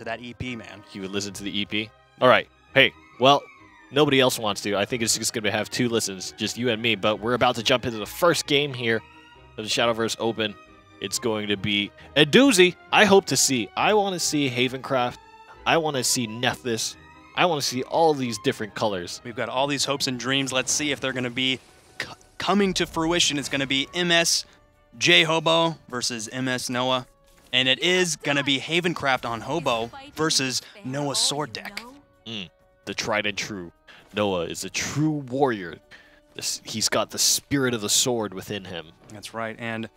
to that EP, man. He would listen to the EP. All right. Hey, well, nobody else wants to. I think it's just going to have 2 listens, just you and me. But we're about to jump into the first game here of the Shadowverse Open. It's going to be a doozy. I hope to see. I want to see Havencraft. I want to see Nethys. I want to see all these different colors. We've got all these hopes and dreams. Let's see if they're going to be coming to fruition. It's going to be MS J-Hobo versus MS Noah. And it is going to be Havencraft on Hobo versus Noah's sword deck. The tried and true. Noah is a true warrior. He's got the spirit of the sword within him. That's right. And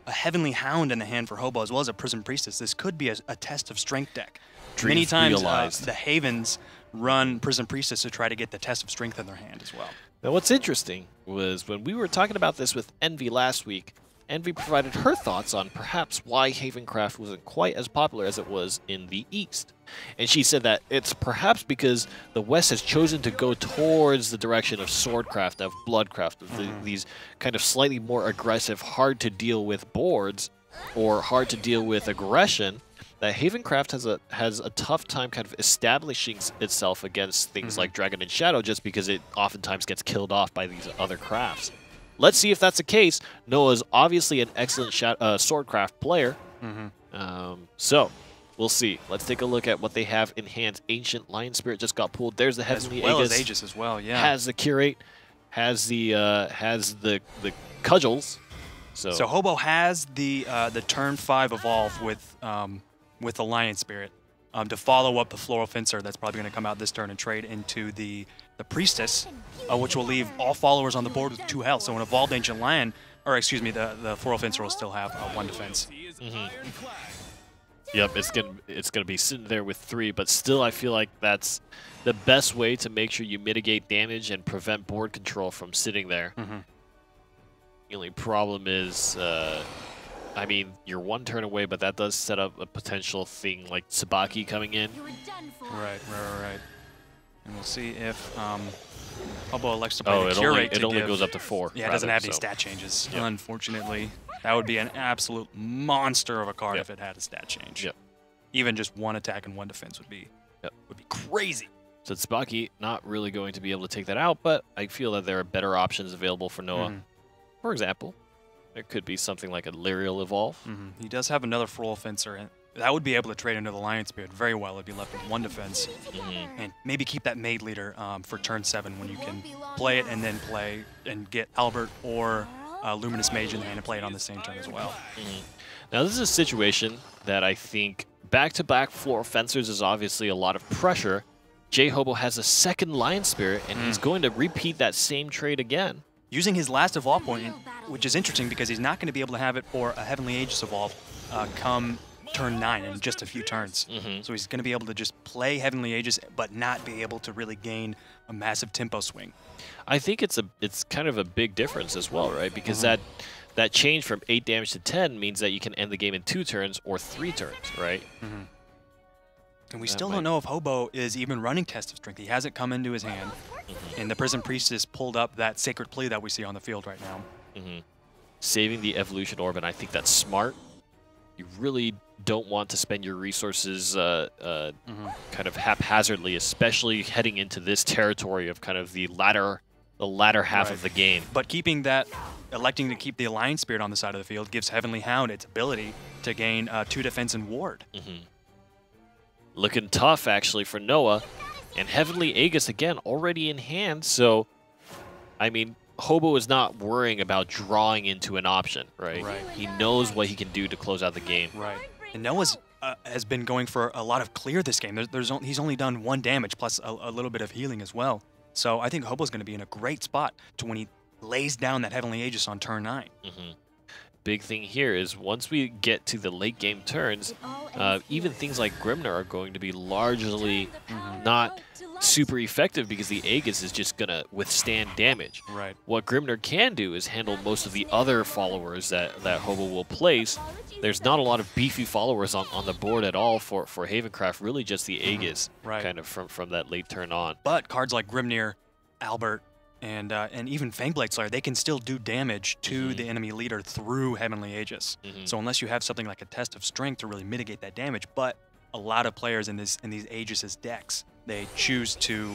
a Heavenly Hound in the hand for Hobo, as well as a Prison Priestess. This could be a test of strength deck. Many times the Havens run Prison Priestess to try to get the test of strength in their hand as well. Now what's interesting was when we were talking about this with Envy last week, Envy provided her thoughts on perhaps why Havencraft wasn't quite as popular as it was in the East. And she said that it's perhaps because the West has chosen to go towards the direction of swordcraft, of bloodcraft, of these kind of slightly more aggressive, hard to deal with boards or hard to deal with aggression, that Havencraft has a tough time kind of establishing itself against things like Dragon and Shadow just because it oftentimes gets killed off by these other crafts. Let's see if that's the case. Noah's obviously an excellent swordcraft player. So, we'll see. Let's take a look at what they have in hand. Ancient Lion Spirit just got pulled. There's the Heavenly Aegis. As well as Aegis as well, yeah. Has the Curate. Has the Cudgels. So Hobo has the turn 5 evolve with the Lion Spirit to follow up the Floral Fencer that's probably going to come out this turn and trade into the Priestess, which will leave all followers on the board with 2 health. So an evolved Ancient Lion, or excuse me, the Floral Fencer will still have 1 defense. Yep, it's gonna be sitting there with 3, but still I feel like that's the best way to make sure you mitigate damage and prevent board control from sitting there. The only problem is, I mean, you're 1 turn away, but that does set up a potential thing like Tsubaki coming in. Right. And we'll see if Hobo elects to play the Curate. It only goes up to 4. Yeah, it doesn't have any stat changes, unfortunately. That would be an absolute monster of a card if it had a stat change. Even just 1 attack and 1 defense would be crazy. So Tsubaki not really going to be able to take that out, but I feel that there are better options available for Noah. For example, there could be something like a Lyrial Evolve. He does have another Floral Fencer, and that would be able to trade into the Lion Spirit very well. It'd be left with 1 defense. And maybe keep that Maid Leader for turn 7 when you can play it and then play and get Albert or Luminous Mage in the hand and play it on the same turn as well. Now this is a situation that I think back-to-back Floral Fencers is obviously a lot of pressure. J-Hobo has a 2nd Lion Spirit, and he's going to repeat that same trade again. Using his last Evolve point, which is interesting because he's not going to be able to have it for a Heavenly Aegis Evolve come turn 9 in just a few turns. So he's going to be able to just play Heavenly Aegis, but not be able to really gain a massive tempo swing. I think it's kind of a big difference as well, right? Because that change from 8 damage to 10 means that you can end the game in 2 turns or 3 turns, right? And we still don't know if Hobo is even running Test of Strength. He hasn't come into his hand. And the Prison Priestess pulled up that Sacred Plea that we see on the field right now. Saving the Evolution Orb, and I think that's smart. You really don't want to spend your resources kind of haphazardly, especially heading into this territory of kind of the latter half of the game. But keeping that, electing to keep the Alliance Spirit on the side of the field gives Heavenly Hound its ability to gain 2 defense and ward. Looking tough, actually, for Noah. And Heavenly Aegis, again, already in hand. So, I mean, Hobo is not worrying about drawing into an option, right? He knows what he can do to close out the game. And Noah's has been going for a lot of clear this game. He's only done 1 damage plus a little bit of healing as well. So I think Hobo's going to be in a great spot to when he lays down that Heavenly Aegis on turn 9. Big thing here is once we get to the late game turns, even things like Grimner are going to be largely not super effective because the Aegis is just going to withstand damage. What Grimner can do is handle most of the other followers that Hobo will place. There's not a lot of beefy followers on the board at all for Havencraft, really just the Aegis kind of from that late turn on. But cards like Grimnir, Albert, and even Fangblade Slayer, they can still do damage to the enemy leader through Heavenly Aegis. So unless you have something like a Test of Strength to really mitigate that damage, but lot of players in these Aegis' decks, they choose to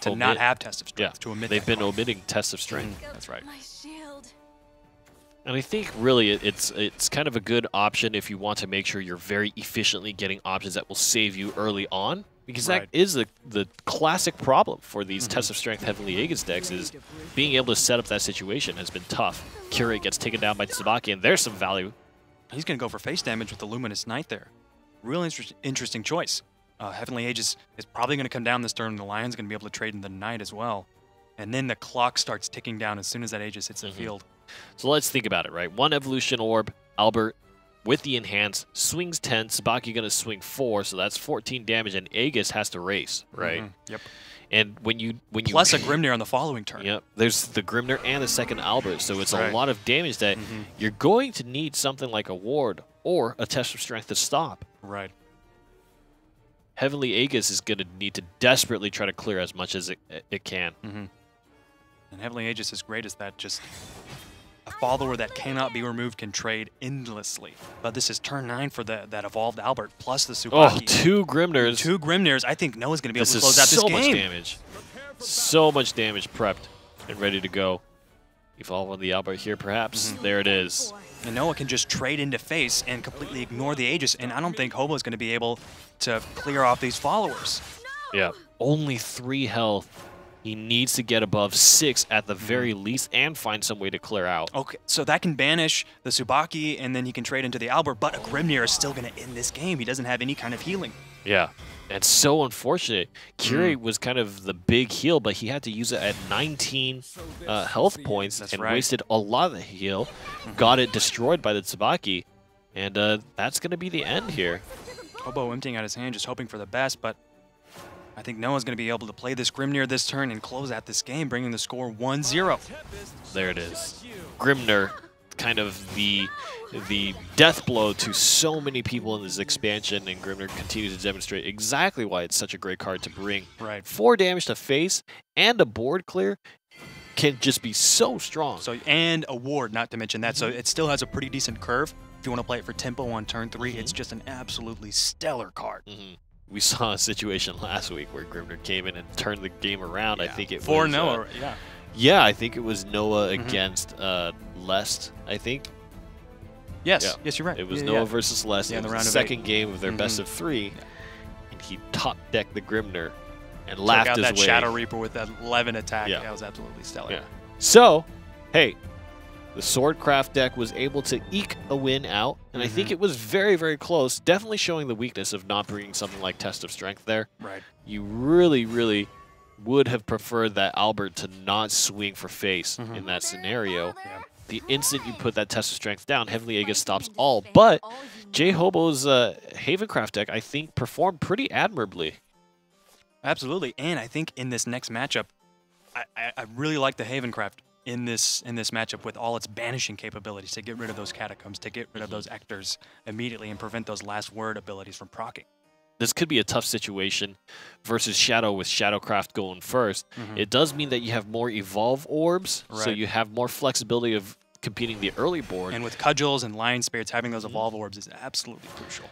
Omit. not have Test of Strength, Yeah, to omit they've that been card. omitting Test of Strength. That's right. And I think really it's kind of a good option if you want to make sure you're very efficiently getting options that will save you early on, because that is the classic problem for these Test of Strength Heavenly Aegis decks, is being able to set up that situation has been tough. Curate gets taken down by Tsubaki, and there's some value. He's going to go for face damage with the Luminous Knight there. Real interesting choice. Heavenly Aegis is probably going to come down this turn, and the Lion's going to be able to trade in the Knight as well. And then the clock starts ticking down as soon as that Aegis hits the field. So let's think about it, right? 1 Evolution Orb, Albert with the Enhance, swings 10, Tsubaki going to swing 4, so that's 14 damage, and Aegis has to race, right? Yep. And when you plus a Grimnir on the following turn. Yep. There's the Grimnir and the second Albert, so it's a lot of damage that you're going to need something like a Ward or a Test of Strength to stop. Right. Heavenly Aegis is going to need to desperately try to clear as much as it can. And Heavenly Aegis is great as that just a follower that cannot be removed can trade endlessly. But this is turn 9 for that evolved Albert plus the Tsubaki. Oh, 2 Grimnirs. 2 Grimnirs. I think Noah's going to be able to close out this so game. Much damage. So much damage prepped and ready to go. Evolve on the Albert here, perhaps. There it is. And Noah can just trade into face and completely ignore the Aegis, and I don't think Hobo is going to be able to clear off these followers. Yeah. Only 3 health. He needs to get above 6 at the very least and find some way to clear out. Okay, so that can banish the Tsubaki, and then he can trade into the Albert, but a Grimnir is still going to end this game. He doesn't have any kind of healing. Yeah. It's so unfortunate. Curate was kind of the big heal, but he had to use it at 19 health points and wasted a lot of the heal. Got it destroyed by the Tsubaki, and that's going to be the end here. Hobo emptying out his hand, just hoping for the best, but I think Noah's going to be able to play this Grimnir this turn and close out this game, bringing the score 1-0. There it is. Grimnir, kind of the death blow to so many people in this expansion, and Grimnir continues to demonstrate exactly why it's such a great card to bring. 4 damage to face and a board clear can just be so strong. So and a ward, not to mention that. So it still has a pretty decent curve. If you want to play it for tempo on turn 3, it's just an absolutely stellar card. We saw a situation last week where Grimnir came in and turned the game around. Yeah. I think it for was Noah. Yeah, I think it was Noah against Lest, I think. Yes, yes, you're right. It was Noah versus Lest in the second 8. game of their best of 3, and he top decked the Grimnir and laughed out his that way. Shadow Reaper with that 11 attack. Yeah. That was absolutely stellar. Yeah. So, hey, the Swordcraft deck was able to eke a win out, and I think it was very, very close, definitely showing the weakness of not bringing something like Test of Strength there. Right. You really, really would have preferred that Albert to not swing for face in that scenario. Yeah. The instant you put that Test of Strength down, Heavenly Aegis stops all. But J-Hobo's Havencraft deck, I think, performed pretty admirably. Absolutely. And I think in this next matchup, I really like the Havencraft in this matchup with all its banishing capabilities to get rid of those Catacombs, to get rid of those Ectors immediately and prevent those last word abilities from proccing. This could be a tough situation versus Shadow with Shadowcraft going first. It does mean that you have more Evolve Orbs, so you have more flexibility of competing the early board. And with Cudgels and Lion Spirits, having those Evolve Orbs is absolutely crucial.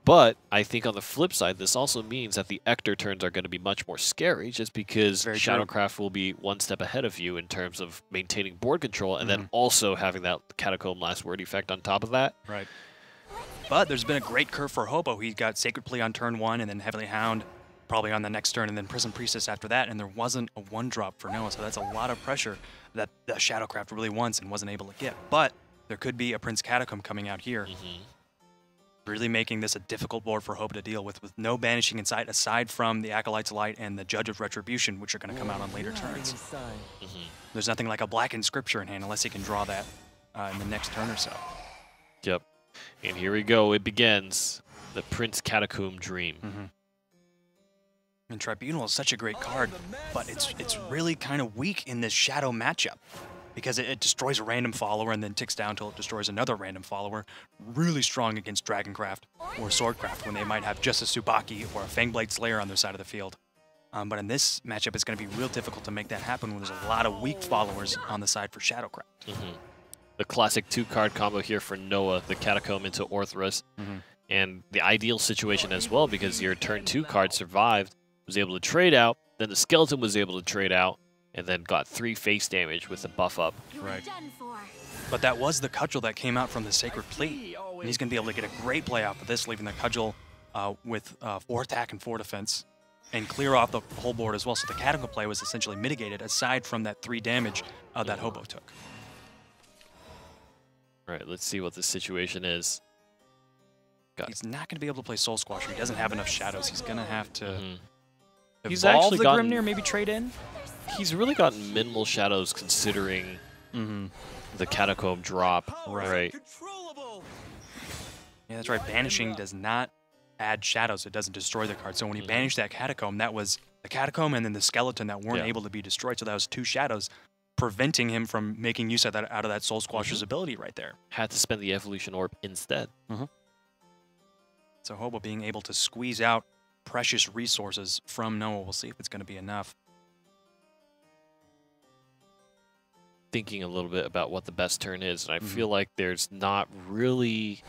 But I think on the flip side, this also means that the Ector turns are going to be much more scary just because Shadowcraft will be one step ahead of you in terms of maintaining board control and then also having that Catacomb Last Word effect on top of that. Right. But there's been a great curve for Hobo. He got Sacred Plea on turn 1 and then Heavenly Hound probably on the next turn and then Prison Priestess after that, and there wasn't a 1-drop for Noah, so that's a lot of pressure that the Shadowcraft really wants and wasn't able to get. But there could be a Prince Catacomb coming out here. Really making this a difficult board for Hobo to deal with no banishing in sight aside from the Acolyte's Light and the Judge of Retribution, which are going to come out on later turns. There's nothing like a Blackened Scripture in hand unless he can draw that in the next turn or so. Yep. And here we go. It begins. The Prince Catacomb Dream. And Tribunal is such a great card, but it's really kind of weak in this Shadow matchup because it destroys a random follower and then ticks down until it destroys another random follower. Really strong against Dragoncraft or Swordcraft when they might have just a Tsubaki or a Fangblade Slayer on their side of the field. But in this matchup, it's going to be real difficult to make that happen when there's a lot of weak followers on the side for Shadowcraft. The classic 2-card combo here for Noah, the Catacomb into Orthrus. And the ideal situation as well, because your turn 2 card survived, was able to trade out, then the skeleton was able to trade out, and then got 3 face damage with the buff up. Right. But that was the cudgel that came out from the Sacred Plea. And he's going to be able to get a great play off of this, leaving the cudgel with 4 attack and 4 defense, and clear off the whole board as well. So the catacomb play was essentially mitigated, aside from that 3 damage that Hobo took. All right, let's see what the situation is. He's not going to be able to play Soul Squasher. He doesn't have enough shadows. He's going to have to He's evolve actually the gotten, Grimnir, maybe trade in. He's really gotten minimal shadows considering the catacomb drop. Right. Yeah, that's right. Banishing does not add shadows. It doesn't destroy the card. So when he banished that catacomb, that was the catacomb and then the skeleton that weren't able to be destroyed. So that was 2 shadows, preventing him from making use of that out of that Soul Squasher's ability right there. Had to spend the Evolution Orb instead. So Hobo being able to squeeze out precious resources from Noah. We'll see if it's going to be enough. Thinking a little bit about what the best turn is, and I feel like there's not really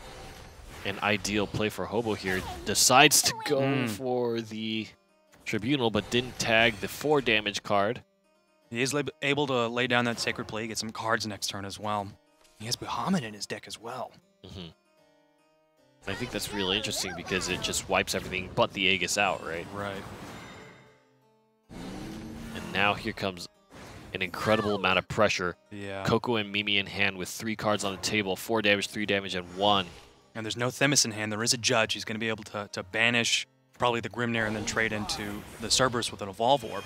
an ideal play for Hobo here. Decides to go for the Tribunal, but didn't tag the 4 damage card. He is able to lay down that Sacred Play, get some cards next turn as well. He has Bahamut in his deck as well. I think that's really interesting because it just wipes everything but the Aegis out, right? Right. And now here comes an incredible amount of pressure. Yeah. Coco and Mimi in hand with 3 cards on the table, 4 damage, 3 damage, and 1. And there's no Themis in hand. There is a Judge. He's going to be able to banish probably the Grimnir and then trade into the Cerberus with an Evolve Orb.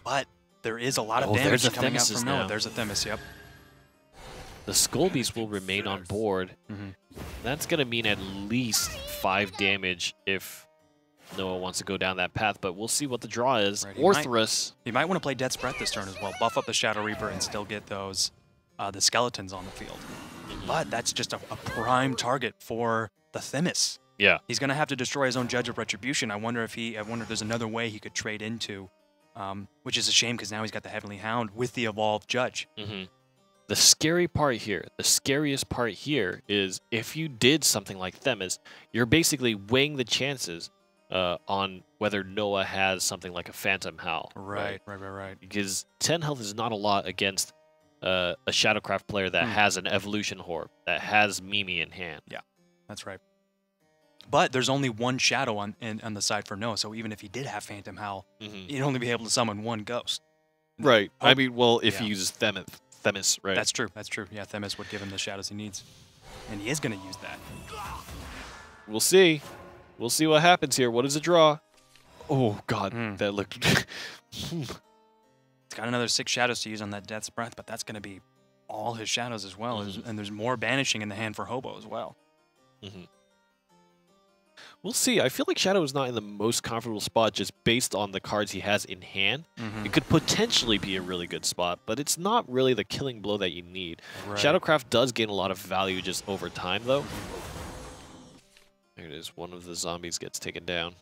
But there is a lot of damage coming out from Noah. There's a Themis, yep. The Skull Beast will remain on board. That's going to mean at least 5 damage if Noah wants to go down that path, but we'll see what the draw is. Right, Orthrus. He might want to play Death's Breath this turn as well. Buff up the Shadow Reaper and still get those the skeletons on the field. But that's just a prime target for the Themis. Yeah. He's going to have to destroy his own Judge of Retribution. I wonder if there's another way he could trade into, which is a shame because now he's got the Heavenly Hound with the Evolved Judge. The scary part here, the scariest part here is if you did something like Themis, you're basically weighing the chances on whether Noah has something like a Phantom Howl. Right. Because 10 health is not a lot against a Shadowcraft player that has an Evolution Orb, that has Mimi in hand. Yeah, that's right. But there's only 1 shadow on the side for Noah, so even if he did have Phantom Howl, he'd only be able to summon 1 ghost. Right. I mean, well, if he uses Themis, right? That's true. That's true. Yeah, Themis would give him the shadows he needs. And he is going to use that. We'll see. We'll see what happens here. What is a draw? Oh, God. That looked... He's got another 6 shadows to use on that Death's Breath, but that's going to be all his shadows as well. And there's more banishing in the hand for Hobo as well. We'll see. I feel like Shadow is not in the most comfortable spot just based on the cards he has in hand. It could potentially be a really good spot, but it's not really the killing blow that you need. Right. Shadowcraft does gain a lot of value just over time, though. There it is. One of the zombies gets taken down.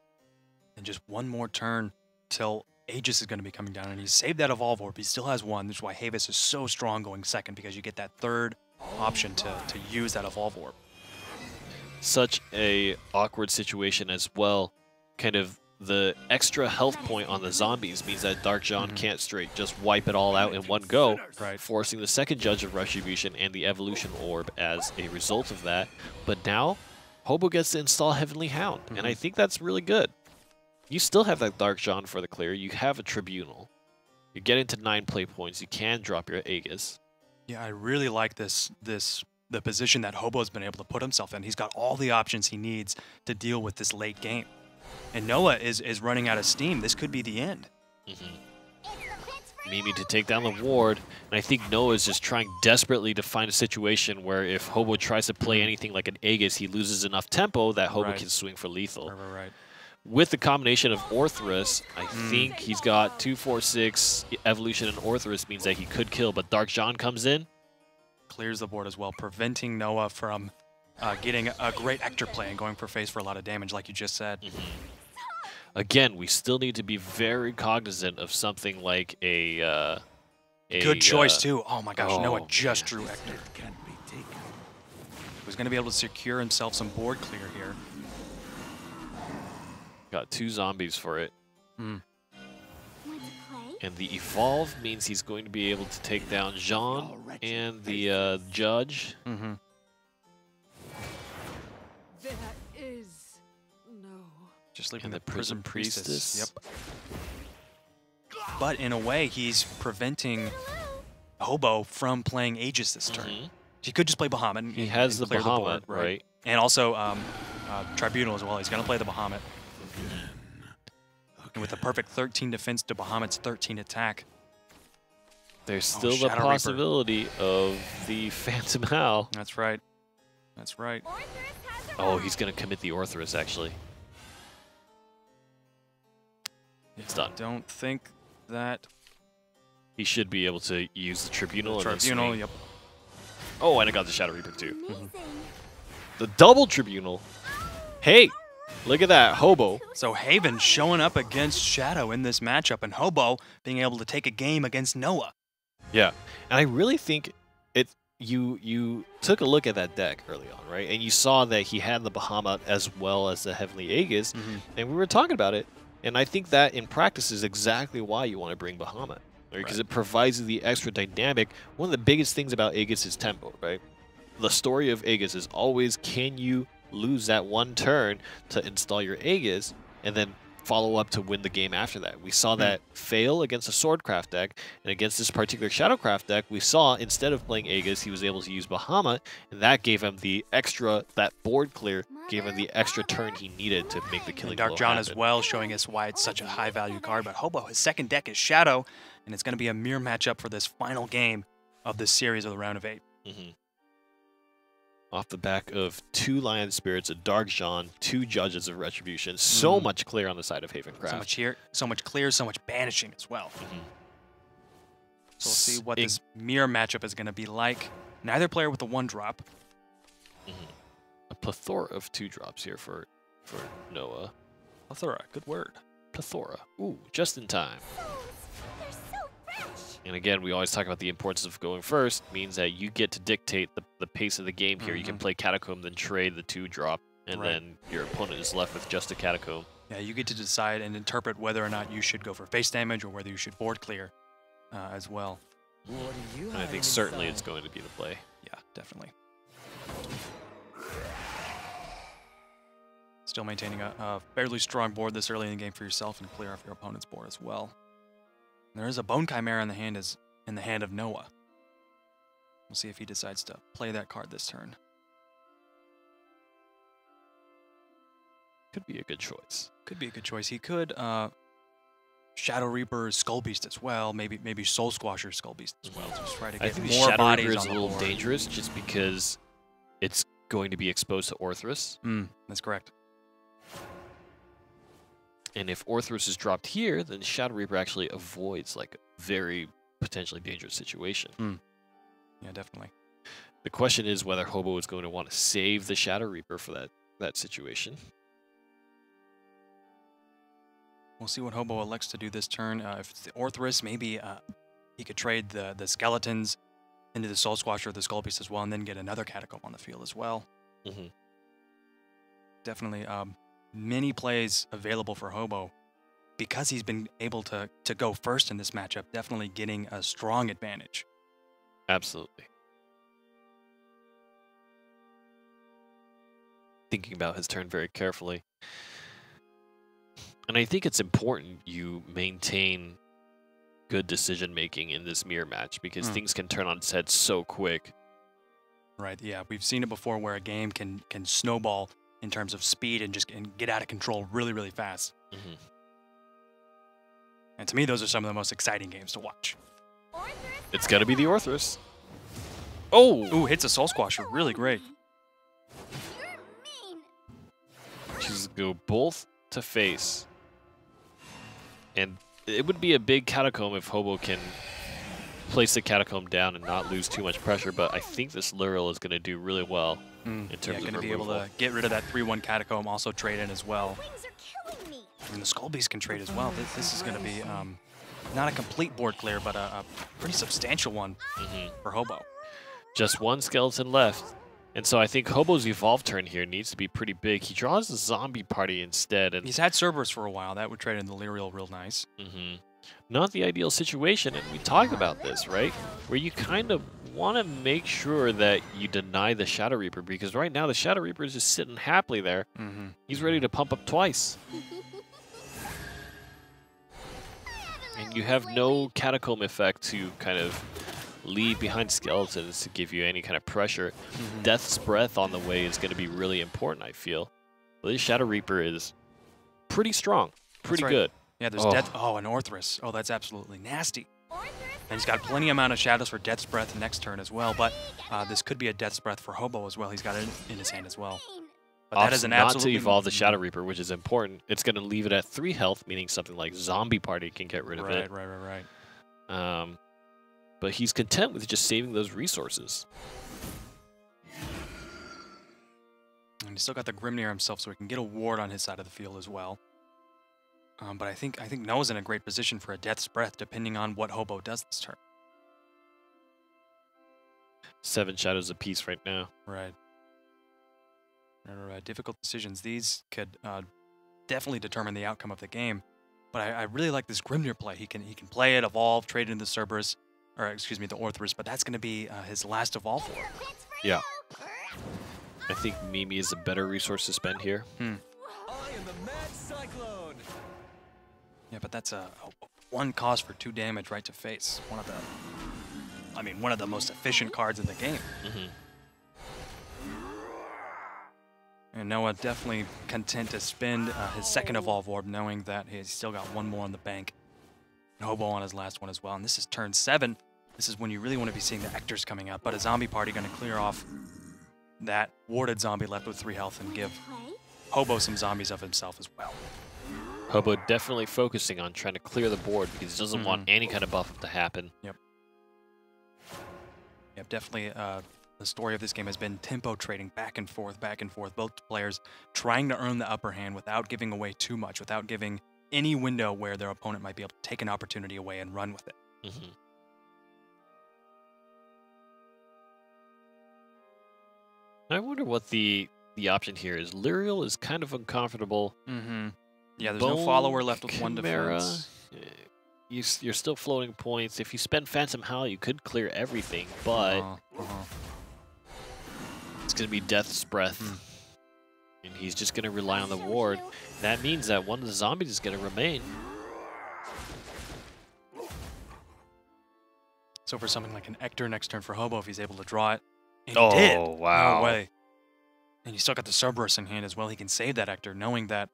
And just 1 more turn till Aegis is going to be coming down, and he's saved that Evolve Orb. He still has 1. That's why Havis is so strong going second, because you get that 3rd option to use that Evolve Orb. Such a awkward situation as well. Kind of the extra health point on the zombies means that Dark John can't straight just wipe it all out in one go, forcing the 2nd Judge of Retribution and the Evolution Orb as a result of that. But now, Hobo gets to install Heavenly Hound, and I think that's really good. You still have that Dark John for the clear. You have a Tribunal. You're getting to 9 play points. You can drop your Aegis. Yeah, I really like the position that Hobo's been able to put himself in. He's got all the options he needs to deal with this late game. And Noah is running out of steam. This could be the end. Mimi to take down the ward. And I think Noah is just trying desperately to find a situation where if Hobo tries to play anything like an Aegis, he loses enough tempo that Hobo can swing for lethal. With the combination of Orthrus, I think he's got 2, 4, 6. Evolution and Orthrus means that he could kill, but Dark John comes in. Clears the board as well, preventing Noah from getting a great Ector play and going for face for a lot of damage, like you just said. Again, we still need to be very cognizant of something like a good choice too. Oh my gosh, Noah just drew Ector. He's going to be able to secure himself some board clear here. Got 2 zombies for it. Mm. And the evolve means he's going to be able to take down Jean and the judge. Mm-hmm. There is no. Just leaving And the Prism Priestess. Priestess. Yep. But in a way, he's preventing Hobo from playing Aegis this turn. Mhm. He could just play Bahamut. And, He has and the clear Bahamut, board, right? And also Tribunal as well. He's going to play the Bahamut. And with a perfect 13 defense to Bahamut's 13 attack. There's still the Shadow Reaper. possibility of the Phantom Howl. That's right. That's right. Oh, he's going to commit the Orthrus, actually. It's done. Don't think that. He should be able to use the Tribunal. and then Tribunal, swing. yep. Oh, and I got the Shadow Reaper, too. The double Tribunal. Hey, look at that, Hobo. So Haven showing up against Shadow in this matchup, and Hobo being able to take a game against Noah. Yeah, and I really think you took a look at that deck early on, right? And you saw that he had the Bahamut as well as the Heavenly Aegis, and we were talking about it. And I think that in practice is exactly why you want to bring Bahamut, because it provides you the extra dynamic. One of the biggest things about Aegis is tempo, right? The story of Aegis is always, can you lose that one turn to install your Aegis and then follow up to win the game after that? We saw that fail against a Swordcraft deck, and against this particular Shadowcraft deck, we saw instead of playing Aegis, he was able to use Bahamut, and that gave him the extra, that board clear gave him the extra turn he needed to make the killing blow Dark John as happen. well, showing us why it's such a high value card. But Hobo, his second deck is Shadow, and it's going to be a mirror matchup for this final game of this series of the round of 8. Off the back of 2 Lion Spirits, a Dark Jean, 2 Judges of Retribution, so much clear on the side of Havencraft. So much here, so much clear, so much banishing as well. So we'll see what this mirror matchup is going to be like. Neither player with a 1-drop. A plethora of 2-drops here for Noah. Plethora, good word. Plethora. Ooh, just in time. And again, we always talk about the importance of going first. Means that you get to dictate the pace of the game here. You can play Catacomb, then trade the 2-drop, and then your opponent is left with just a Catacomb. Yeah, you get to decide and interpret whether or not you should go for face damage or whether you should board clear as well. And I think certainly it's going to be the play. Yeah, definitely. Still maintaining a fairly strong board this early in the game for yourself and clear off your opponent's board as well. There is a Bone Chimera in the hand of Noah. We'll see if he decides to play that card this turn. Could be a good choice. Could be a good choice. He could Shadow Reaper Skull Beast as well. Maybe Soul Squasher Skull Beast as well. Just try to I get think more Shadow bodies Reaper is on a the little board. dangerous just because it's going to be exposed to Orthrus. That's correct. And if Orthrus is dropped here, then Shadow Reaper actually avoids like a very potentially dangerous situation. Yeah, definitely. The question is whether Hobo is going to want to save the Shadow Reaper for that situation. We'll see what Hobo elects to do this turn. If it's the Orthrus, maybe he could trade the skeletons into the Soul Squasher or the Skull Beast as well, and then get another Catacomb on the field as well. Definitely many plays available for Hobo because he's been able to go first in this matchup, definitely getting a strong advantage. Absolutely. Thinking about his turn very carefully. And I think it's important you maintain good decision making in this mirror match because things can turn on its head so quick. Right, yeah. We've seen it before where a game can snowball in terms of speed and get out of control really, really fast. And to me, those are some of the most exciting games to watch. It's got to be the Orthrus. Oh! Ooh, hits a Soul Squasher. Really great. Chooses to go both to face. And it would be a big Catacomb if Hobo can place the Catacomb down and not lose too much pressure, but I think this Lurel is going to do really well in terms of going to be able removal. to get rid of that 3-1 Catacomb, also trade in as well. And the Skull Beast can trade as well. This is going to be not a complete board clear, but a pretty substantial one for Hobo. Just one skeleton left, And so I think Hobo's evolve turn here needs to be pretty big. He draws a zombie party instead. And He's had Cerberus for a while. That would trade in the Lyrial real nice. not the ideal situation, and we talked about this, right? Where you kind of want to make sure that you deny the Shadow Reaper, because right now the Shadow Reaper is just sitting happily there. He's ready to pump up twice. And you have no Catacomb effect to kind of lead behind skeletons to give you any kind of pressure. Death's Breath on the way is going to be really important, I feel. Well, this Shadow Reaper is pretty strong, pretty good. Yeah, there's Death. Oh, an Orthrus. Oh, that's absolutely nasty. And he's got plenty amount of shadows for Death's Breath next turn as well. But this could be a Death's Breath for Hobo as well. He's got it in his hand as well. But that is an absolutely not to evolve the Shadow Reaper, which is important. It's going to leave it at 3 health, meaning something like Zombie Party can get rid of it. Right. But he's content with just saving those resources. And he's still got the Grimnir himself, so he can get a ward on his side of the field as well. But I think Noah's in a great position for a Death's Breath, depending on what Hobo does this turn. 7 shadows apiece right now. Right. Difficult decisions. These could definitely determine the outcome of the game. But I really like this Grimnir play. He can play it, evolve, trade it into Cerberus, or excuse me, the Orthrus. But that's going to be his last evolve for him. Yeah. I think Mimi is a better resource to spend here. I am the Mad Cyclone. Yeah, but that's a 1 cost for 2 damage right to face. One of the most efficient cards in the game. And Noah definitely content to spend his second Evolve Orb, knowing that he's still got 1 more in the bank. And Hobo on his last one as well. And this is turn 7. This is when you really want to be seeing the Ectors coming up. But a Zombie Party going to clear off that warded zombie left with 3 health and give Hobo some zombies of himself as well. Hobo definitely focusing on trying to clear the board because he doesn't want any kind of buff to happen. Yep, definitely the story of this game has been tempo trading back and forth, both players trying to earn the upper hand without giving away too much, without giving any window where their opponent might be able to take an opportunity away and run with it. I wonder what the option here is. Lyrial is kind of uncomfortable. Yeah, there's no follower left with 1 Chimera, defense. You're still floating points. If you spend Phantom Howl, you could clear everything, but it's going to be Death's Breath. And he's just going to rely on the ward. That means that one of the zombies is going to remain. So for something like an Ector next turn for Hobo, if he's able to draw it, and Oh, he did. wow. No way. And you still got the Cerberus in hand as well. He can save that Ector, knowing that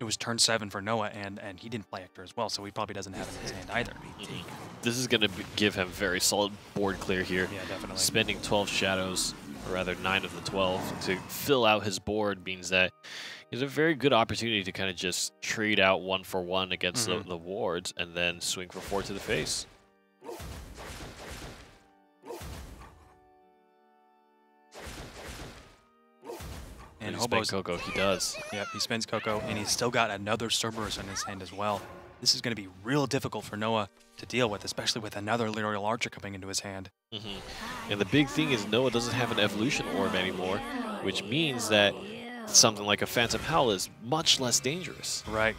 it was turn 7 for Noah, and he didn't play Ector as well, so he probably doesn't have it in his hand either. This is going to give him very solid board clear here. Yeah, definitely. Spending 12 shadows, or rather 9 of the 12, to fill out his board means that it's a very good opportunity to kind of just trade out 1 for 1 against the wards and then swing for 4 to the face. And Hobo's Hobo's Coco, he does. Yep, he spends Coco, and he's still got another Cerberus in his hand as well. This is going to be real difficult for Noah to deal with, especially with another Lyrial Archer coming into his hand. And the big thing is Noah doesn't have an Evolution Orb anymore, which means that something like a Phantom Howl is much less dangerous. Right.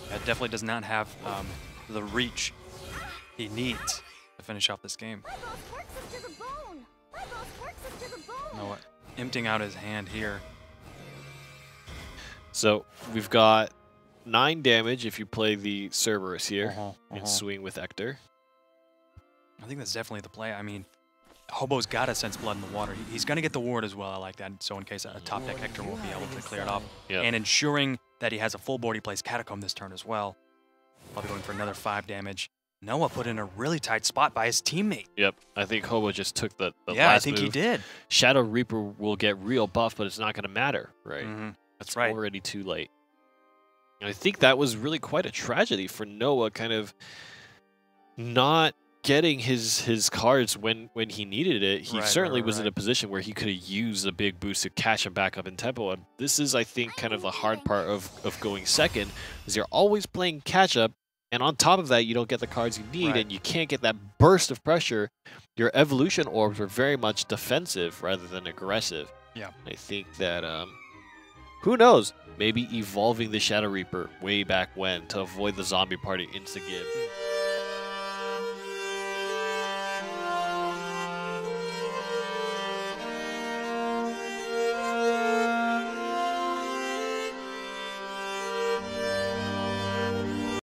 That definitely does not have the reach he needs to finish off this game. Noah emptying out his hand here. So we've got 9 damage if you play the Cerberus here and swing with Ector. I think that's definitely the play. I mean, Hobo's got to sense blood in the water. He's going to get the ward as well. I like that. So in case a top deck Ector will be able to clear it off. Yep. And ensuring that he has a full board, he plays Catacomb this turn as well. Probably going for another 5 damage. Noah put in a really tight spot by his teammate. Yep, I think Hobo just took the Yeah, last I think move. he did. Shadow Reaper will get real buff, but it's not going to matter, right? That's right. Already too late. And I think that was really quite a tragedy for Noah, kind of not getting his cards when he needed it. He certainly was in a position where he could have used a big boost to catch him back up in tempo. And this is, I think, kind of the hard part of going second, is you're always playing catch-up And on top of that, you don't get the cards you need, Right. and you can't get that burst of pressure. Your evolution orbs were very much defensive rather than aggressive. Yeah. I think that, who knows? Maybe evolving the Shadow Reaper way back when to avoid the zombie party insta-give